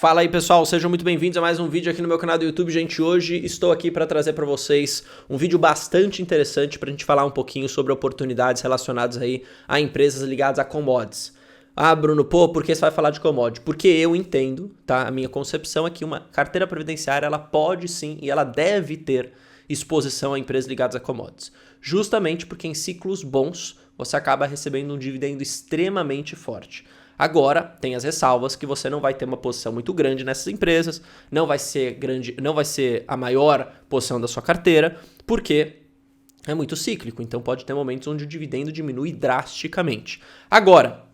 Fala aí pessoal, sejam muito bem-vindos a mais um vídeo aqui no meu canal do YouTube. Gente, hoje estou aqui para trazer para vocês um vídeo bastante interessante para a gente falar um pouquinho sobre oportunidades relacionadas aí a empresas ligadas a commodities. Ah, Bruno, por que você vai falar de commodity? Porque eu entendo, tá? A minha concepção é que uma carteira previdenciária, ela pode sim e ela deve ter exposição a empresas ligadas a commodities. Justamente porque em ciclos bons você acaba recebendo um dividendo extremamente forte. Agora, tem as ressalvas que você não vai ter uma posição muito grande nessas empresas, não vai ser a maior posição da sua carteira, porque é muito cíclico, então pode ter momentos onde o dividendo diminui drasticamente. Agora,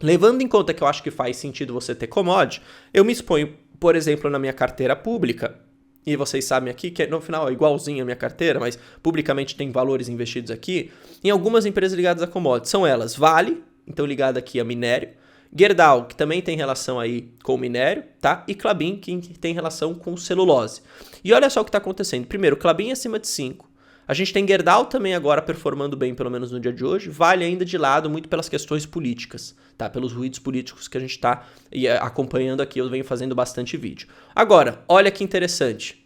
levando em conta que eu acho que faz sentido você ter commodity, eu me exponho, por exemplo, na minha carteira pública, e vocês sabem aqui que no final é igualzinho a minha carteira, mas publicamente tem valores investidos aqui, em algumas empresas ligadas a commodities. São elas Vale, então ligada aqui a minério, Gerdau, que também tem relação aí com o minério, tá? E Klabin, que tem relação com celulose. E olha só o que está acontecendo. Primeiro, Klabin acima de 5. A gente tem Gerdau também agora performando bem, pelo menos no dia de hoje. Vale ainda de lado muito pelas questões políticas, tá? Pelos ruídos políticos que a gente está acompanhando aqui. Eu venho fazendo bastante vídeo. Agora, olha que interessante.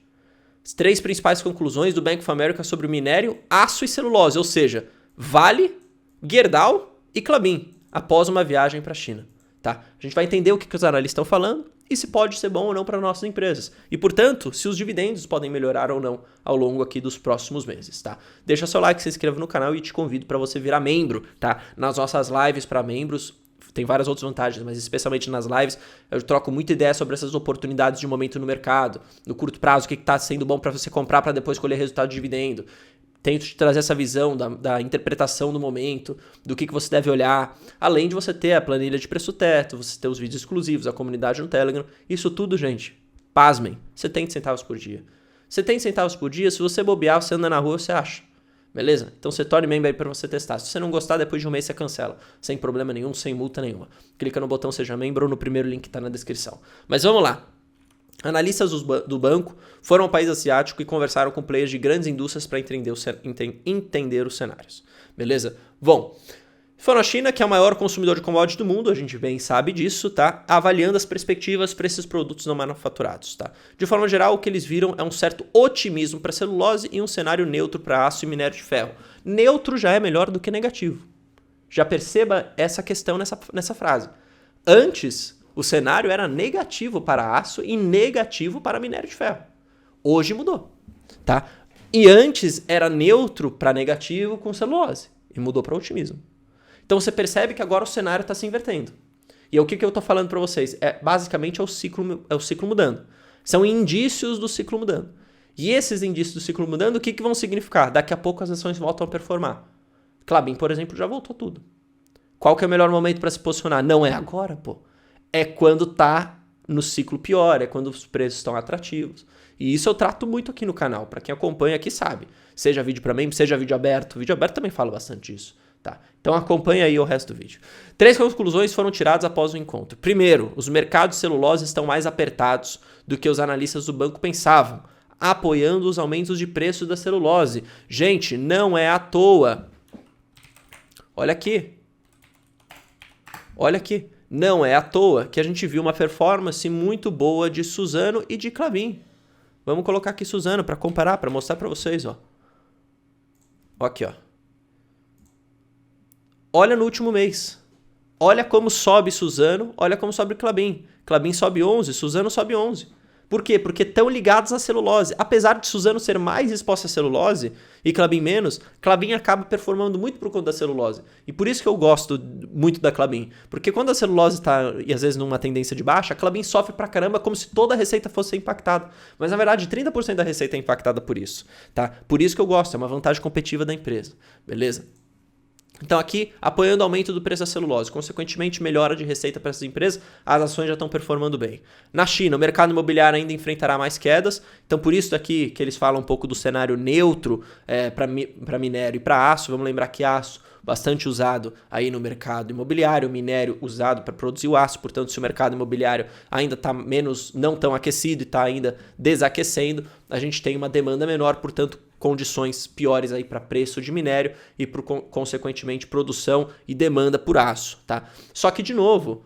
As 3 principais conclusões do Bank of America sobre o minério, aço e celulose. Ou seja, Vale, Gerdau e Klabin, após uma viagem para a China. Tá? A gente vai entender o que os analistas estão falando e se pode ser bom ou não para nossas empresas. E, portanto, se os dividendos podem melhorar ou não ao longo aqui dos próximos meses. Tá? Deixa seu like, se inscreva no canal e te convido para você virar membro. Tá? Nas nossas lives para membros, tem várias outras vantagens, mas especialmente nas lives, eu troco muita ideia sobre essas oportunidades de momento no mercado, no curto prazo, o que está sendo bom para você comprar para depois colher resultado de dividendo. Tento te trazer essa visão da interpretação do momento, do que você deve olhar, além de você ter a planilha de preço-teto, você ter os vídeos exclusivos, a comunidade no Telegram. Isso tudo, gente, pasmem, 70 centavos por dia. 70 centavos por dia, se você bobear, você anda na rua, você acha. Beleza? Então você torne membro aí para você testar. Se você não gostar, depois de um mês você cancela. Sem problema nenhum, sem multa nenhuma. Clica no botão Seja Membro ou no primeiro link que está na descrição. Mas vamos lá. Analistas do banco foram ao país asiático e conversaram com players de grandes indústrias para entender os cenários. Beleza? Bom, foram à China, que é o maior consumidor de commodities do mundo, a gente bem sabe disso, tá? Avaliando as perspectivas para esses produtos não manufaturados, tá? De forma geral, o que eles viram é um certo otimismo para celulose e um cenário neutro para aço e minério de ferro. Neutro já é melhor do que negativo. Já perceba essa questão nessa frase. Antes, o cenário era negativo para aço e negativo para minério de ferro. Hoje mudou, tá? E antes era neutro para negativo com celulose e mudou para otimismo. Então você percebe que agora o cenário está se invertendo. E o que eu estou falando para vocês? Basicamente é o ciclo mudando. São indícios do ciclo mudando. E esses indícios do ciclo mudando, o que vão significar? Daqui a pouco as ações voltam a performar. Klabin, por exemplo, já voltou tudo. Qual que é o melhor momento para se posicionar? Não é agora, pô. É quando tá no ciclo pior, é quando os preços estão atrativos. E isso eu trato muito aqui no canal, para quem acompanha aqui sabe. Seja vídeo para mim, seja vídeo aberto. Vídeo aberto também fala bastante disso. Tá? Então acompanha aí o resto do vídeo. 3 conclusões foram tiradas após o encontro. Primeiro, os mercados de celulose estão mais apertados do que os analistas do banco pensavam, apoiando os aumentos de preço da celulose. Gente, não é à toa. Olha aqui. Olha aqui. Não é à toa que a gente viu uma performance muito boa de Suzano e de Klabin. Vamos colocar aqui Suzano para comparar, para mostrar para vocês, ó. Aqui, ó. Olha no último mês. Olha como sobe Suzano, olha como sobe Klabin. Klabin sobe 11, Suzano sobe 11. Por quê? Porque estão ligados à celulose. Apesar de Suzano ser mais exposta à celulose e Klabin menos, Klabin acaba performando muito por conta da celulose. E por isso que eu gosto muito da Klabin. Porque quando a celulose está, e às vezes numa tendência de baixa, a Klabin sofre pra caramba como se toda a receita fosse impactada. Mas na verdade 30% da receita é impactada por isso. Tá? Por isso que eu gosto, é uma vantagem competitiva da empresa. Beleza? Então aqui, apoiando o aumento do preço da celulose, consequentemente melhora de receita para essas empresas, as ações já estão performando bem. Na China, o mercado imobiliário ainda enfrentará mais quedas, então por isso daqui que eles falam um pouco do cenário neutro para minério e para aço. Vamos lembrar que aço bastante usado aí no mercado imobiliário, minério usado para produzir o aço, portanto se o mercado imobiliário ainda está não tão aquecido e está ainda desaquecendo, a gente tem uma demanda menor, portanto condições piores aí para preço de minério e consequentemente produção e demanda por aço, tá? Só que de novo,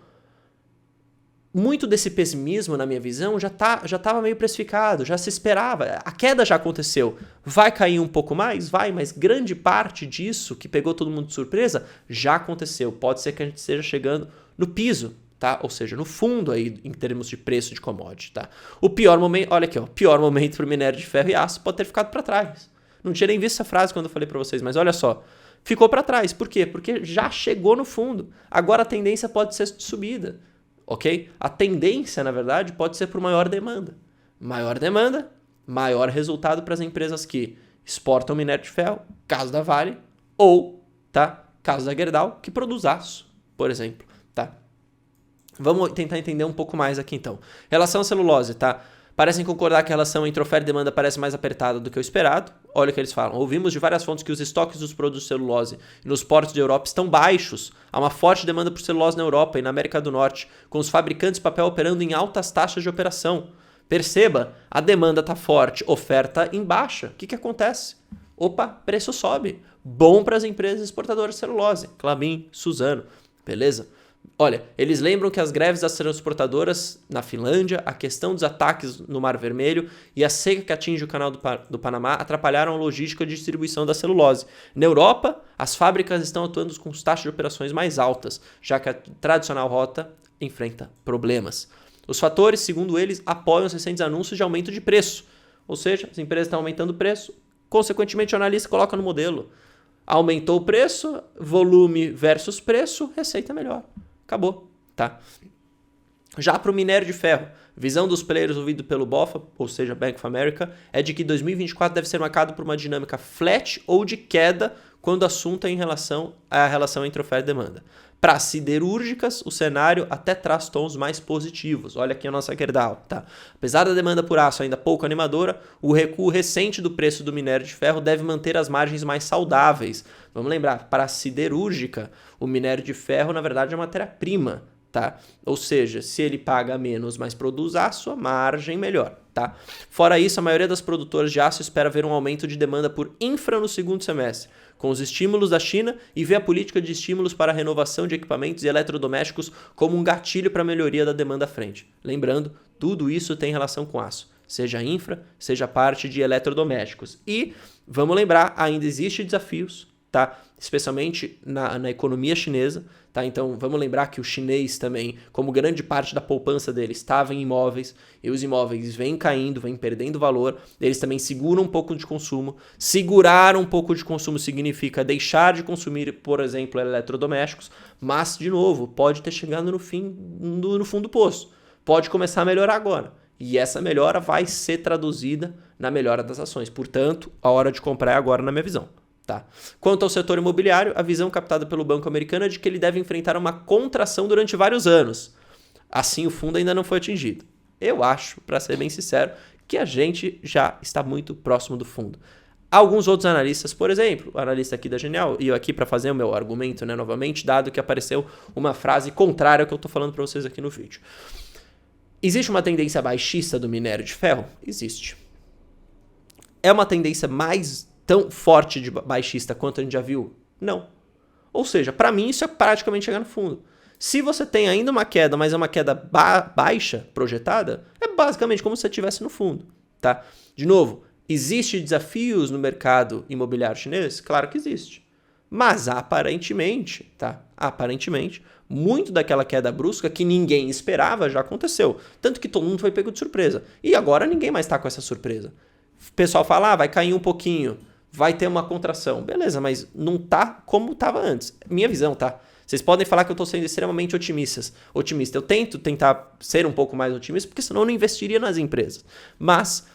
muito desse pessimismo, na minha visão, já estava meio precificado, já se esperava. A queda já aconteceu. Vai cair um pouco mais? Vai, mas grande parte disso, que pegou todo mundo de surpresa, já aconteceu. Pode ser que a gente esteja chegando no piso, tá? Ou seja, no fundo aí, em termos de preço de commodity, tá? O pior momento, olha aqui, ó, pior momento para o minério de ferro e aço pode ter ficado para trás. Não tinha nem visto essa frase quando eu falei para vocês, mas olha só. Ficou para trás. Por quê? Porque já chegou no fundo. Agora a tendência pode ser de subida. Ok? A tendência, na verdade, pode ser por maior demanda. Maior demanda, maior resultado para as empresas que exportam minério de ferro, caso da Vale, ou, tá? Caso da Gerdau, que produz aço, por exemplo, tá? Vamos tentar entender um pouco mais aqui, então. Relação à celulose, tá? Parecem concordar que a relação entre oferta e demanda parece mais apertada do que o esperado. Olha o que eles falam. Ouvimos de várias fontes que os estoques dos produtos de celulose nos portos da Europa estão baixos. Há uma forte demanda por celulose na Europa e na América do Norte, com os fabricantes de papel operando em altas taxas de operação. Perceba, a demanda está forte, oferta em baixa. O que acontece? Opa, preço sobe. Bom para as empresas exportadoras de celulose. Klabin, Suzano, beleza? Olha, eles lembram que as greves das transportadoras na Finlândia, a questão dos ataques no Mar Vermelho e a seca que atinge o canal do Panamá atrapalharam a logística de distribuição da celulose. Na Europa, as fábricas estão atuando com taxas de operações mais altas, já que a tradicional rota enfrenta problemas. Os fatores, segundo eles, apoiam os recentes anúncios de aumento de preço. Ou seja, as empresas estão aumentando o preço, consequentemente o analista coloca no modelo. Aumentou o preço, volume versus preço, receita melhor. Acabou, tá? Já para o minério de ferro, visão dos players ouvido pelo BOFA, ou seja, Bank of America, é de que 2024 deve ser marcado por uma dinâmica flat ou de queda quando o assunto é em relação à relação entre oferta e demanda. Para siderúrgicas, o cenário até traz tons mais positivos. Olha aqui a nossa Gerdau, tá? Apesar da demanda por aço ainda pouco animadora, o recuo recente do preço do minério de ferro deve manter as margens mais saudáveis. Vamos lembrar, para a siderúrgica, o minério de ferro, na verdade, é uma matéria-prima, tá? Ou seja, se ele paga menos, mas produz aço, a margem melhor, tá? Fora isso, a maioria das produtoras de aço espera ver um aumento de demanda por infra no segundo semestre, com os estímulos da China e vê a política de estímulos para a renovação de equipamentos e eletrodomésticos como um gatilho para a melhoria da demanda à frente. Lembrando, tudo isso tem relação com aço, seja infra, seja parte de eletrodomésticos. E, vamos lembrar, ainda existem desafios, tá? Especialmente na economia chinesa, tá? Então vamos lembrar que o chinês também, como grande parte da poupança dele estava em imóveis, e os imóveis vêm caindo, vêm perdendo valor, eles também seguram um pouco de consumo. Segurar um pouco de consumo significa deixar de consumir, por exemplo, eletrodomésticos, mas, de novo, pode ter chegado no fundo do poço. Pode começar a melhorar agora. E essa melhora vai ser traduzida na melhora das ações. Portanto, a hora de comprar é agora, na minha visão. Tá. Quanto ao setor imobiliário, a visão captada pelo Banco Americano é de que ele deve enfrentar uma contração durante vários anos. Assim, o fundo ainda não foi atingido. Eu acho, para ser bem sincero, que a gente já está muito próximo do fundo. Alguns outros analistas, por exemplo, o analista aqui da Genial, e eu aqui para fazer o meu argumento, né, novamente, dado que apareceu uma frase contrária ao que eu estou falando para vocês aqui no vídeo. Existe uma tendência baixista do minério de ferro? Existe. É uma tendência mais tão forte de baixista quanto a gente já viu? Não. Ou seja, para mim isso é praticamente chegar no fundo. Se você tem ainda uma queda, mas é uma queda baixa projetada, é basicamente como se você estivesse no fundo, tá? De novo, existe desafios no mercado imobiliário chinês? Claro que existe. Mas aparentemente, tá? Aparentemente, muito daquela queda brusca que ninguém esperava já aconteceu. Tanto que todo mundo foi pego de surpresa. E agora ninguém mais está com essa surpresa. O pessoal fala, vai cair um pouquinho, vai ter uma contração. Beleza, mas não tá como estava antes. Minha visão, tá? Vocês podem falar que eu estou sendo extremamente otimista. Eu tento tentar ser um pouco mais otimista, porque senão eu não investiria nas empresas. Mas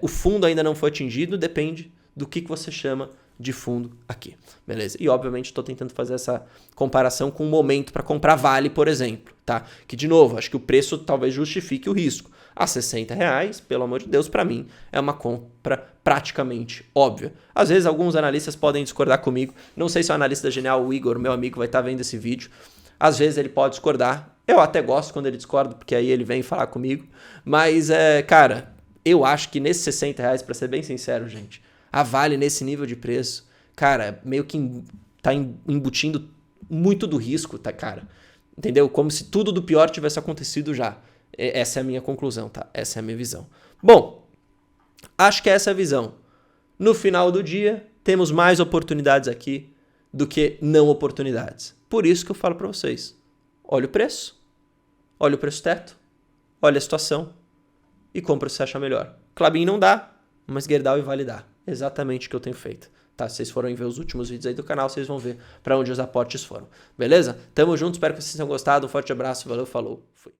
o fundo ainda não foi atingido, depende do que você chama de fundo aqui. Beleza? E obviamente estou tentando fazer essa comparação com o momento para comprar Vale, por exemplo. Tá? Que, de novo, acho que o preço talvez justifique o risco. A R$60, pelo amor de Deus, para mim, é uma compra praticamente óbvia. Às vezes, alguns analistas podem discordar comigo. Não sei se o analista genial, o Igor, meu amigo, vai estar vendo esse vídeo. Às vezes, ele pode discordar. Eu até gosto quando ele discorda, porque aí ele vem falar comigo. Mas, cara, eu acho que nesses R$60, para ser bem sincero, gente, a Vale nesse nível de preço, cara, meio que tá embutindo muito do risco, tá, cara? Entendeu? Como se tudo do pior tivesse acontecido já. Essa é a minha conclusão, tá? Essa é a minha visão. Bom, acho que essa é a visão. No final do dia, temos mais oportunidades aqui do que não oportunidades. Por isso que eu falo para vocês. Olha o preço teto, olha a situação e compra se você achar melhor. Klabin não dá, mas Gerdau e Vale dá. Exatamente o que eu tenho feito. Tá, se vocês forem ver os últimos vídeos aí do canal, vocês vão ver para onde os aportes foram. Beleza? Tamo junto, espero que vocês tenham gostado. Um forte abraço, valeu, falou, fui.